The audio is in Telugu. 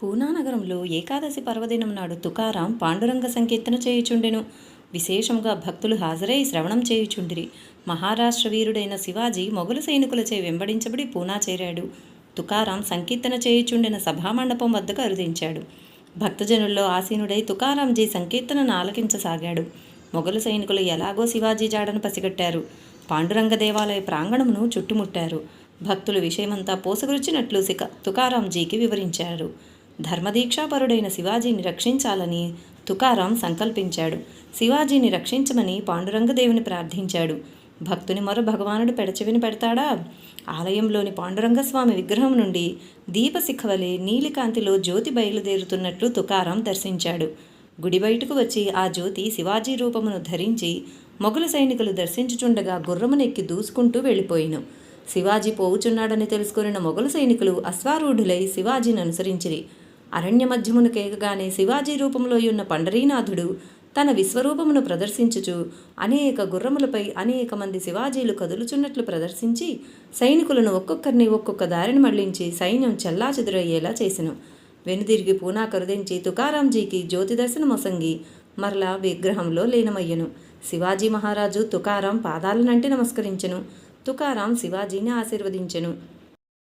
పూనా నగరంలో ఏకాదశి పర్వదినం నాడు తుకారాం పాండురంగ సంకీర్తన చేయుచుండెను. విశేషంగా భక్తులు హాజరై శ్రవణం చేయుచుండిరి. మహారాష్ట్ర వీరుడైన శివాజీ మొఘలు సైనికులచే వెంబడించబడి పూనా చేరాడు. తుకారాం సంకీర్తన చేయుచుండిన సభామండపం వద్దకు అరుదించాడు. భక్తజనుల్లో ఆసీనుడై తుకారాంజీ సంకీర్తనను ఆలకించసాగాడు. మొఘలు సైనికులు ఎలాగో శివాజీ జాడను పసిగట్టారు. పాండురంగ దేవాలయ ప్రాంగణమును చుట్టుముట్టారు. భక్తులు విషయమంతా పోసగుచ్చినట్లు తుకారాంజీకి వివరించారు. ధర్మదీక్షాపరుడైన శివాజీని రక్షించాలని తుకారాం సంకల్పించాడు. శివాజీని రక్షించమని పాండురంగదేవుని ప్రార్థించాడు. భక్తుని మొర భగవానుడు పెడచెవిని పెడతాడా? ఆలయంలోని పాండురంగస్వామి విగ్రహం నుండి దీపశిఖవలే నీలికాంతిలో జ్యోతి బయలుదేరుతున్నట్లు తుకారాం దర్శించాడు. గుడి బయటకు వచ్చి ఆ జ్యోతి శివాజీ రూపమును ధరించి మొఘలు సైనికులు దర్శించుచుండగా గుర్రమునెక్కి దూసుకుంటూ వెళ్ళిపోయిను. శివాజీ పోవుచున్నాడని తెలుసుకొనిన మొఘలు సైనికులు అశ్వారూఢులై శివాజీని అనుసరించిరి. అరణ్య మధ్యమును కేగగానే శివాజీ రూపంలో ఉన్న పండరీనాథుడు తన విశ్వరూపమును ప్రదర్శించుచు అనేక గుర్రములపై అనేక మంది శివాజీలు కదులుచున్నట్లు ప్రదర్శించి సైనికులను ఒక్కొక్కరిని ఒక్కొక్క దారిని మళ్లించి సైన్యం చెల్లాచెదురయ్యేలా చేసెను. వెనుదిరిగి పూనా కరుదించి తుకారాంజీకి జ్యోతి దర్శనమొసంగి మరలా విగ్రహంలో లీనమయ్యెను. శివాజీ మహారాజు తుకారాం పాదాలనంటి నమస్కరించెను. తుకారాం శివాజీని ఆశీర్వదించెను.